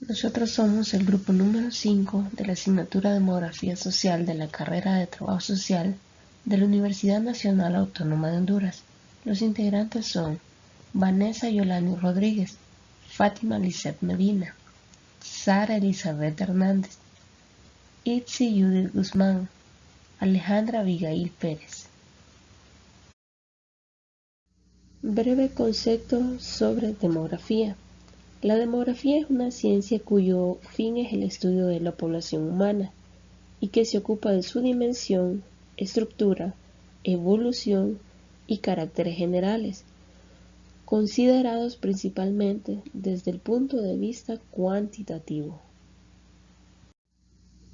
Nosotros somos el grupo número 5 de la asignatura de Demografía Social de la carrera de Trabajo Social de la Universidad Nacional Autónoma de Honduras. Los integrantes son Vanessa Yolani Rodríguez, Fátima Lisset Medina, Sara Elizabeth Hernández, Itzi Judith Guzmán, Alejandra Abigail Pérez. Breve concepto sobre demografía. La demografía es una ciencia cuyo fin es el estudio de la población humana y que se ocupa de su dimensión, estructura, evolución y caracteres generales, considerados principalmente desde el punto de vista cuantitativo.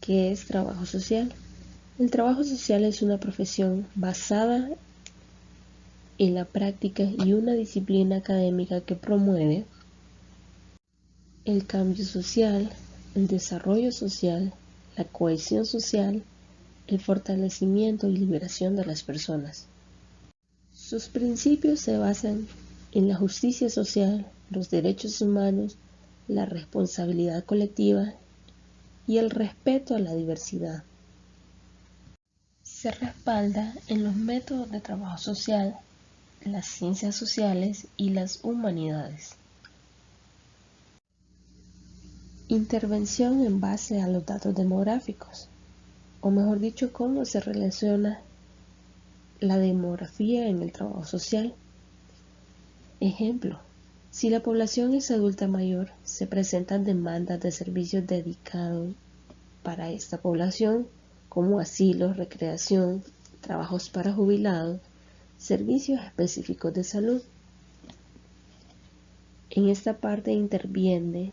¿Qué es trabajo social? El trabajo social es una profesión basada en la práctica y una disciplina académica que promueve el cambio social, el desarrollo social, la cohesión social, el fortalecimiento y liberación de las personas. Sus principios se basan en la justicia social, los derechos humanos, la responsabilidad colectiva y el respeto a la diversidad. Se respalda en los métodos de trabajo social, las ciencias sociales y las humanidades. Intervención en base a los datos demográficos, o mejor dicho, cómo se relaciona la demografía en el trabajo social. Ejemplo, si la población es adulta mayor, se presentan demandas de servicios dedicados para esta población, como asilos, recreación, trabajos para jubilados, servicios específicos de salud. En esta parte interviene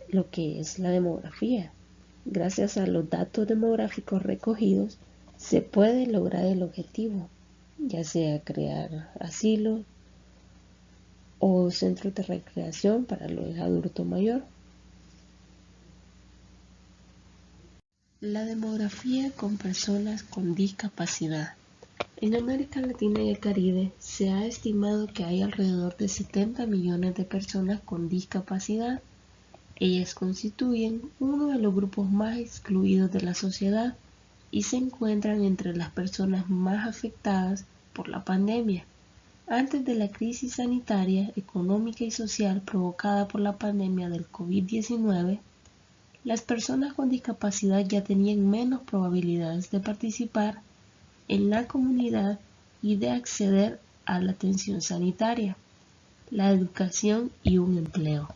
lo que es la demografía. Gracias a los datos demográficos recogidos, se puede lograr el objetivo, ya sea crear asilos o centros de recreación para los adultos mayores. La demografía con personas con discapacidad. En América Latina y el Caribe se ha estimado que hay alrededor de 70 millones de personas con discapacidad. Ellas constituyen uno de los grupos más excluidos de la sociedad y se encuentran entre las personas más afectadas por la pandemia. Antes de la crisis sanitaria, económica y social provocada por la pandemia del COVID-19, las personas con discapacidad ya tenían menos probabilidades de participar en la comunidad y de acceder a la atención sanitaria, la educación y un empleo.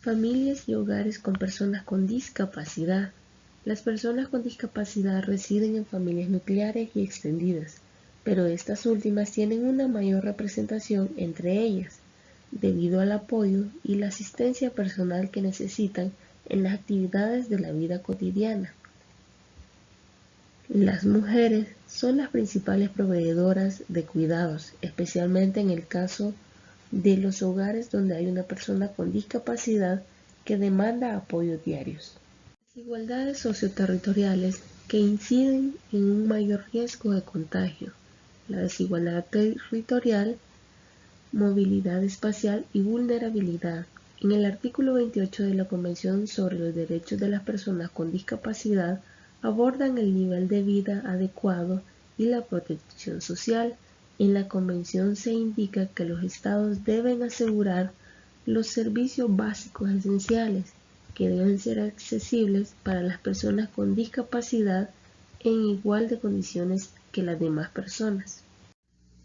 Familias y hogares con personas con discapacidad. Las personas con discapacidad residen en familias nucleares y extendidas, pero estas últimas tienen una mayor representación entre ellas, debido al apoyo y la asistencia personal que necesitan en las actividades de la vida cotidiana. Las mujeres son las principales proveedoras de cuidados, especialmente en el caso de los hogares donde hay una persona con discapacidad que demanda apoyos diarios. Desigualdades socioterritoriales que inciden en un mayor riesgo de contagio. La desigualdad territorial, movilidad espacial y vulnerabilidad. En el artículo 28 de la Convención sobre los Derechos de las Personas con Discapacidad abordan el nivel de vida adecuado y la protección social. En la Convención se indica que los Estados deben asegurar los servicios básicos esenciales que deben ser accesibles para las personas con discapacidad en igual de condiciones que las demás personas.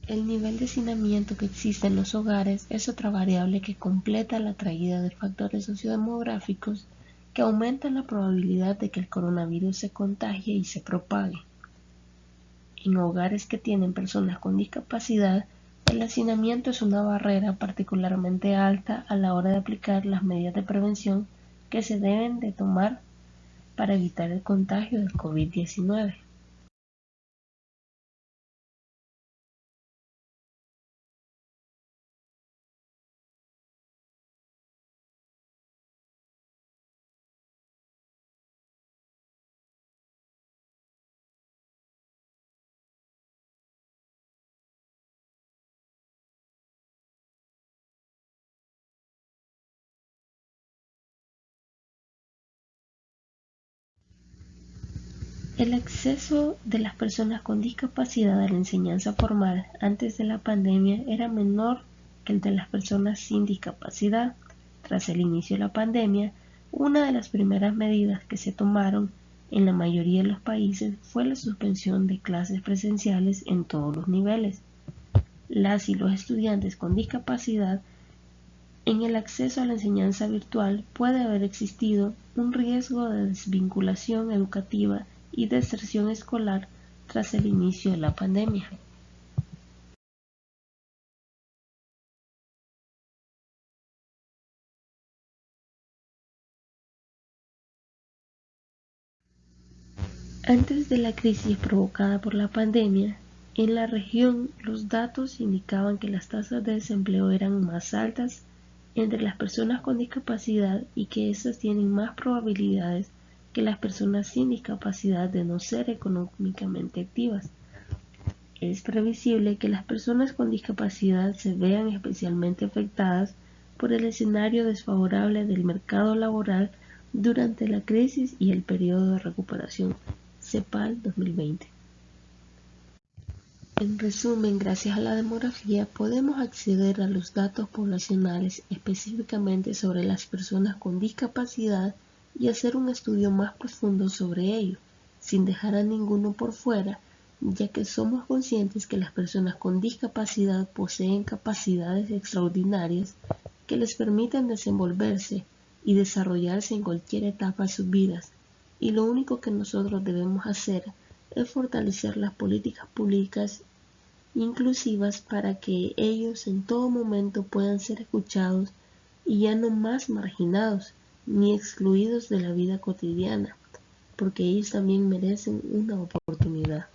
El nivel de hacinamiento que existe en los hogares es otra variable que completa la traída de factores sociodemográficos que aumentan la probabilidad de que el coronavirus se contagie y se propague. En hogares que tienen personas con discapacidad, el hacinamiento es una barrera particularmente alta a la hora de aplicar las medidas de prevención que se deben de tomar para evitar el contagio del COVID-19. El acceso de las personas con discapacidad a la enseñanza formal antes de la pandemia era menor que el de las personas sin discapacidad. Tras el inicio de la pandemia, una de las primeras medidas que se tomaron en la mayoría de los países fue la suspensión de clases presenciales en todos los niveles. Las y los estudiantes con discapacidad en el acceso a la enseñanza virtual puede haber existido un riesgo de desvinculación educativa y deserción escolar tras el inicio de la pandemia. Antes de la crisis provocada por la pandemia, en la región los datos indicaban que las tasas de desempleo eran más altas entre las personas con discapacidad y que éstas tienen más probabilidades que las personas sin discapacidad de no ser económicamente activas. Es previsible que las personas con discapacidad se vean especialmente afectadas por el escenario desfavorable del mercado laboral durante la crisis y el periodo de recuperación. CEPAL 2020. En resumen, gracias a la demografía podemos acceder a los datos poblacionales específicamente sobre las personas con discapacidad y hacer un estudio más profundo sobre ello, sin dejar a ninguno por fuera, ya que somos conscientes que las personas con discapacidad poseen capacidades extraordinarias que les permiten desenvolverse y desarrollarse en cualquier etapa de sus vidas, y lo único que nosotros debemos hacer es fortalecer las políticas públicas inclusivas para que ellos en todo momento puedan ser escuchados y ya no más marginados ni excluidos de la vida cotidiana, porque ellos también merecen una oportunidad.